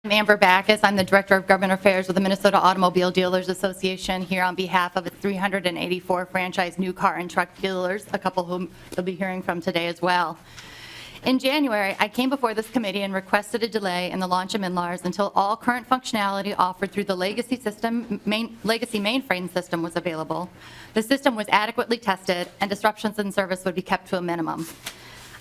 I'm Amber Backaus. I'm the Director of Government Affairs with the Minnesota Automobile Dealers Association here on behalf of its 384 franchise new car and truck dealers, a couple whom you'll be hearing from today as well. In January, I came before this committee and requested a delay in the launch of MNLARS until all current functionality offered through the legacy mainframe system was available, the system was adequately tested, and disruptions in service would be kept to a minimum.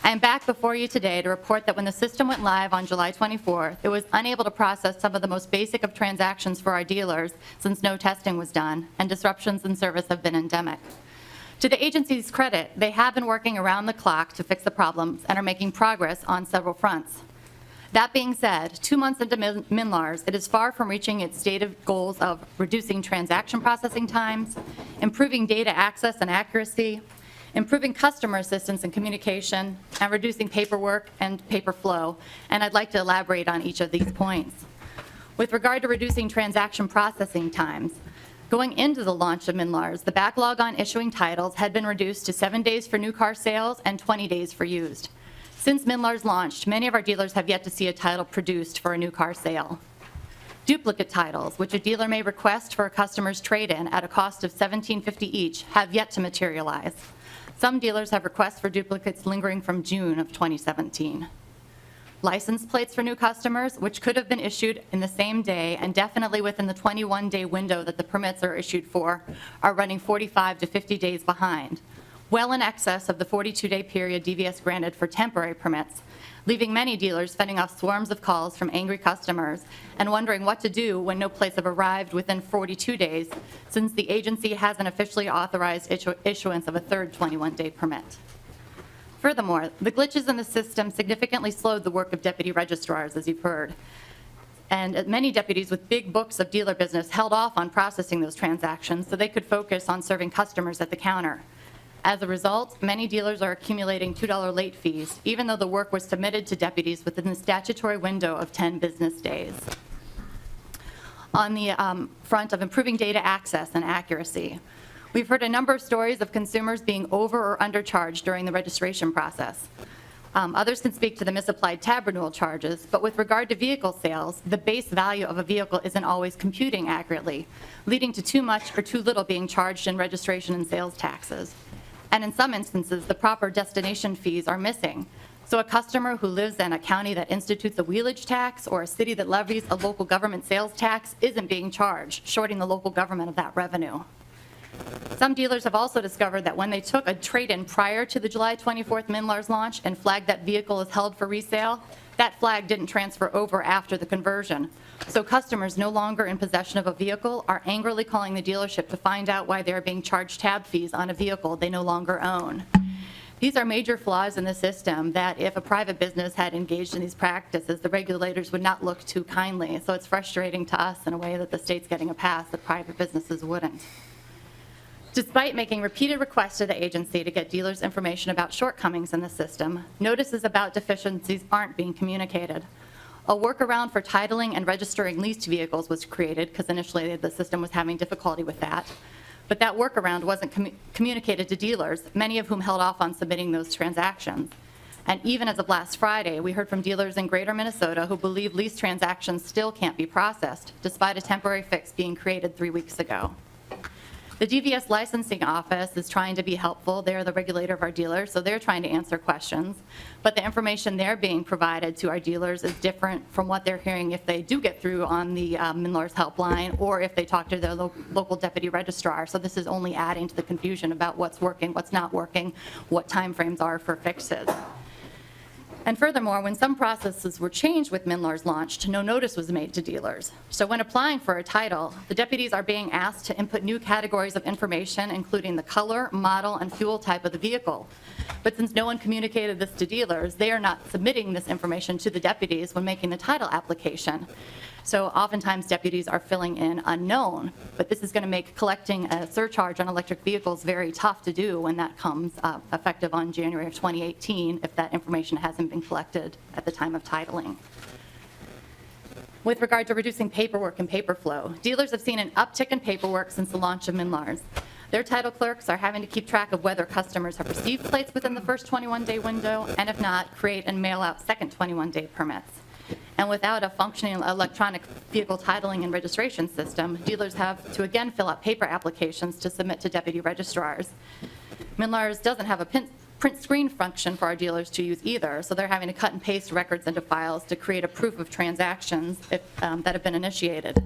I am back before you today to report that when the system went live on July 24th, it was unable to process some of the most basic of transactions for our dealers since no testing was done, and disruptions in service have been endemic. To the agency's credit, they have been working around the clock to fix the problems and are making progress on several fronts. That being said, 2 months into MNLARS, it is far from reaching its stated goals of reducing transaction processing times, improving data access and accuracy, improving customer assistance and communication, and reducing paperwork and paper flow. And I'd like to elaborate on each of these points. With regard to reducing transaction processing times, going into the launch of MNLARS, the backlog on issuing titles had been reduced to 7 days for new car sales and 20 days for used. Since MNLARS launched, many of our dealers have yet to see a title produced for a new car sale. Duplicate titles, which a dealer may request for a customer's trade-in at a cost of $17.50 each, have yet to materialize. Some dealers have requests for duplicates lingering from June of 2017. License plates for new customers, which could have been issued in the same day and definitely within the 21-day window that the permits are issued for, are running 45 to 50 days behind, well in excess of the 42-day period DVS granted for temporary permits, leaving many dealers fending off swarms of calls from angry customers and wondering what to do when no plates have arrived within 42 days, since the agency hasn't officially authorized issuance of a third 21-day permit. Furthermore, the glitches in the system significantly slowed the work of deputy registrars, as you've heard. And many deputies with big books of dealer business held off on processing those transactions so they could focus on serving customers at the counter. As a result, many dealers are accumulating $2 late fees, even though the work was submitted to deputies within the statutory window of 10 business days. On the front of improving data access and accuracy, we've heard a number of stories of consumers being over or undercharged during the registration process. Others can speak to the misapplied tab renewal charges, but with regard to vehicle sales, the base value of a vehicle isn't always computing accurately, leading to too much or too little being charged in registration and sales taxes. And in some instances, the proper destination fees are missing. So a customer who lives in a county that institutes a wheelage tax or a city that levies a local government sales tax isn't being charged, shorting the local government of that revenue. Some dealers have also discovered that when they took a trade-in prior to the July 24th MNLARS launch and flagged that vehicle is held for resale, that flag didn't transfer over after the conversion. So customers no longer in possession of a vehicle are angrily calling the dealership to find out why they're being charged tab fees on a vehicle they no longer own. These are major flaws in the system that if a private business had engaged in these practices, the regulators would not look too kindly. So it's frustrating to us in a way that the state's getting a pass that private businesses wouldn't. Despite making repeated requests to the agency to get dealers information about shortcomings in the system, notices about deficiencies aren't being communicated. A workaround for titling and registering leased vehicles was created because initially the system was having difficulty with that. But that workaround wasn't communicated to dealers, many of whom held off on submitting those transactions. And even as of last Friday, we heard from dealers in Greater Minnesota who believe lease transactions still can't be processed, despite a temporary fix being created 3 weeks ago. The DVS licensing office is trying to be helpful. They're the regulator of our dealers, so they're trying to answer questions. But the information they're being provided to our dealers is different from what they're hearing if they do get through on the MNLARS helpline or if they talk to their local deputy registrar. So this is only adding to the confusion about what's working, what's not working, what timeframes are for fixes. And furthermore, when some processes were changed with MNLARS launched, no notice was made to dealers. So when applying for a title, the deputies are being asked to input new categories of information, including the color, model, and fuel type of the vehicle. But since no one communicated this to dealers, they are not submitting this information to the deputies when making the title application. So oftentimes deputies are filling in unknown, but this is going to make collecting a surcharge on electric vehicles very tough to do when that comes effective on January of 2018 if that information hasn't been collected at the time of titling. With regard to reducing paperwork and paper flow, dealers have seen an uptick in paperwork since the launch of MNLARS. Their title clerks are having to keep track of whether customers have received plates within the first 21-day window, and if not, create and mail out second 21-day permits. And without a functioning electronic vehicle titling and registration system, dealers have to again fill out paper applications to submit to deputy registrars. MNLARS doesn't have a print screen function for our dealers to use either, so they're having to cut and paste records into files to create a proof of transactions that have been initiated.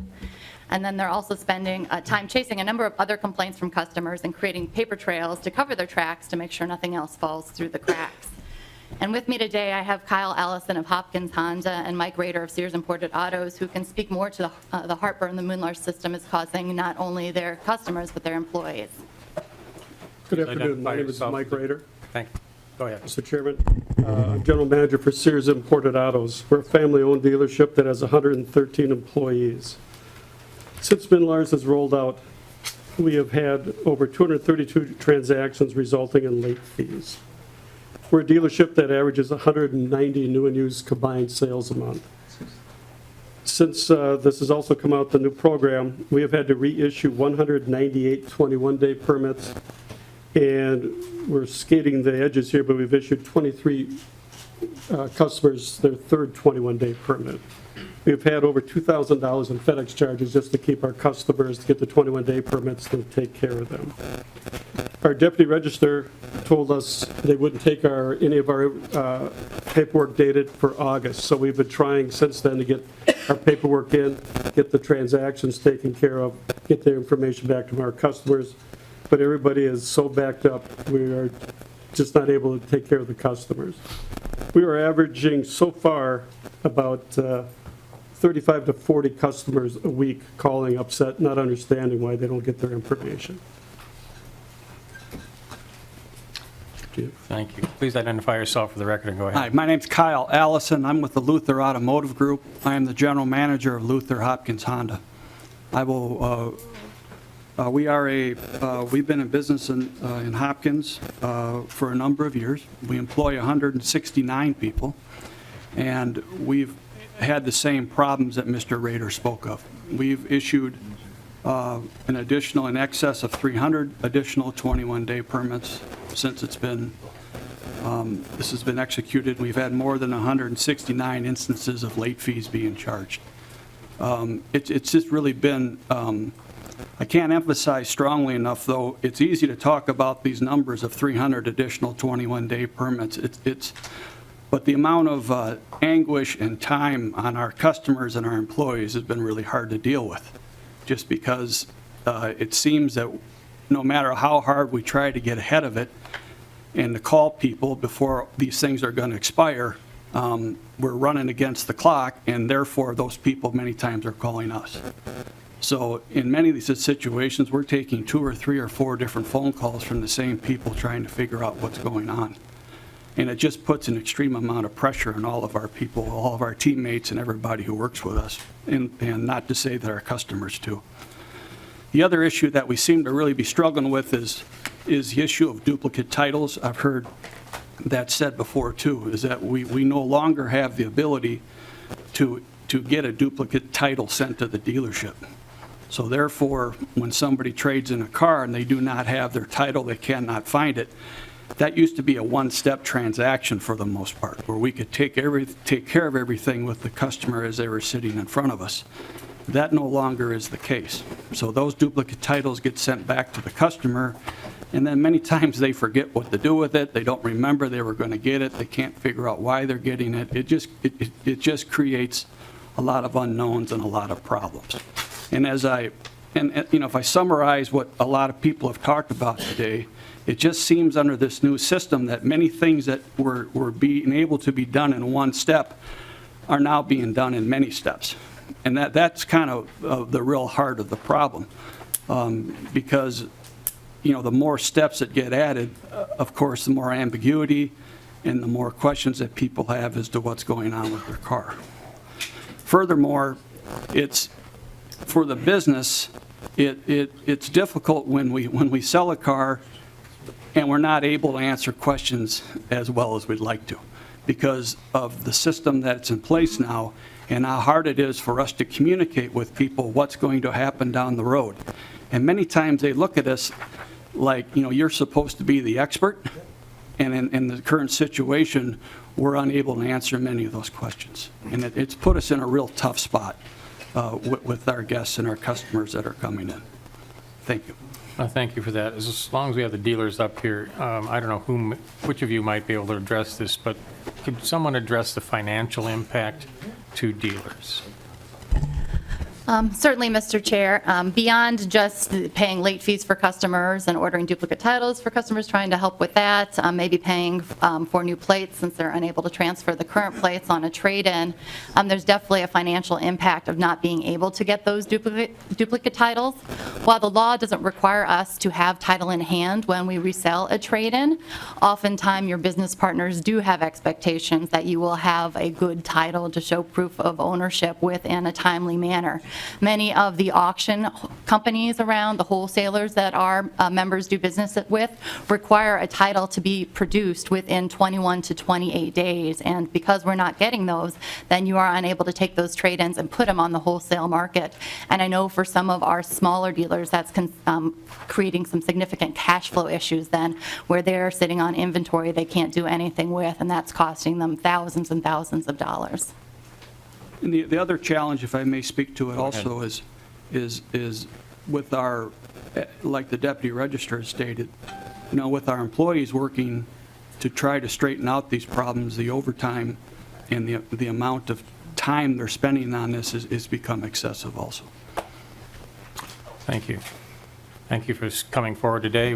And then they're also spending time chasing a number of other complaints from customers and creating paper trails to cover their tracks to make sure nothing else falls through the cracks. And with me today, I have Kyle Allison of Hopkins Honda and Mike Rader of Sears Imported Autos, who can speak more to the heartburn the MNLARS system is causing not only their customers, but their employees. Good afternoon. My name is Mike Rader. Thank you. Go ahead. Mr. Chairman, I'm General Manager for Sears Imported Autos. We're a family-owned dealership that has 113 employees. Since MNLARS has rolled out, we have had over 232 transactions resulting in late fees. We're a dealership that averages 190 new and used combined sales a month. Since this has also come out, the new program, we have had to reissue 198 21-day permits, and we're skating the edges here, but we've issued 23 customers their third 21-day permit. We've had over $2,000 in FedEx charges just to keep our customers to get the 21-day permits and take care of them. Our deputy register told us they wouldn't take any of our paperwork dated for August, so we've been trying since then to get our paperwork in, get the transactions taken care of, get their information back to our customers, but everybody is so backed up, we are just not able to take care of the customers. We are averaging so far about 35 to 40 customers a week calling upset, not understanding why they don't get their information. Thank you. Please identify yourself for the record and go ahead. Hi, my name's Kyle Allison. I'm with the Luther Automotive Group. I am the general manager of Luther Hopkins Honda. We've been in business in Hopkins for a number of years. We employ 169 people, and we've had the same problems that Mr. Rader spoke of. We've issued in excess of 300 additional 21-day permits since this has been executed. We've had more than 169 instances of late fees being charged. It's just really been, I can't emphasize strongly enough, though, it's easy to talk about these numbers of 300 additional 21-day permits. But the amount of anguish and time on our customers and our employees has been really hard to deal with, just because it seems that no matter how hard we try to get ahead of it and to call people before these things are going to expire, we're running against the clock, and therefore those people many times are calling us. So in many of these situations, we're taking 2 or 3 or 4 different phone calls from the same people trying to figure out what's going on. And it just puts an extreme amount of pressure on all of our people, all of our teammates, and everybody who works with us, and not to say that our customers too. The other issue that we seem to really be struggling with is the issue of duplicate titles. I've heard that said before too, is that we no longer have the ability to get a duplicate title sent to the dealership. So therefore, when somebody trades in a car and they do not have their title, they cannot find it. That used to be a one-step transaction for the most part, where we could take care of everything with the customer as they were sitting in front of us. That no longer is the case. So those duplicate titles get sent back to the customer, and then many times they forget what to do with it. They don't remember they were going to get it. They can't figure out why they're getting it. It just creates a lot of unknowns and a lot of problems. And if I summarize what a lot of people have talked about today, it just seems under this new system that many things that were being able to be done in one step are now being done in many steps. And that's kind of the real heart of the problem, because the more steps that get added, of course, the more ambiguity and the more questions that people have as to what's going on with their car. Furthermore, it's for the business, it's difficult when we sell a car and we're not able to answer questions as well as we'd like to because of the system that's in place now and how hard it is for us to communicate with people what's going to happen down the road. And many times they look at us like, you're supposed to be the expert, and in the current situation, we're unable to answer many of those questions. And it's put us in a real tough spot with our guests and our customers that are coming in. Thank you. Thank you for that. As long as we have the dealers up here, I don't know which of you might be able to address this, but could someone address the financial impact to dealers? Certainly, Mr. Chair. Beyond just paying late fees for customers and ordering duplicate titles for customers, trying to help with that, maybe paying for new plates since they're unable to transfer the current plates on a trade-in, there's definitely a financial impact of not being able to get those duplicate titles. While the law doesn't require us to have title in hand when we resell a trade-in, oftentimes your business partners do have expectations that you will have a good title to show proof of ownership within a timely manner. Many of the auction companies around, the wholesalers that our members do business with, require a title to be produced within 21 to 28 days. And because we're not getting those, then you are unable to take those trade-ins and put them on the wholesale market. And I know for some of our smaller dealers, that's creating some significant cash flow issues then, where they're sitting on inventory they can't do anything with, and that's costing them thousands and thousands of dollars. And the other challenge, if I may speak to it also, is with our, like the deputy registrar stated, with our employees working to try to straighten out these problems, the overtime and the amount of time they're spending on this is become excessive also. Thank you. Thank you for coming forward today.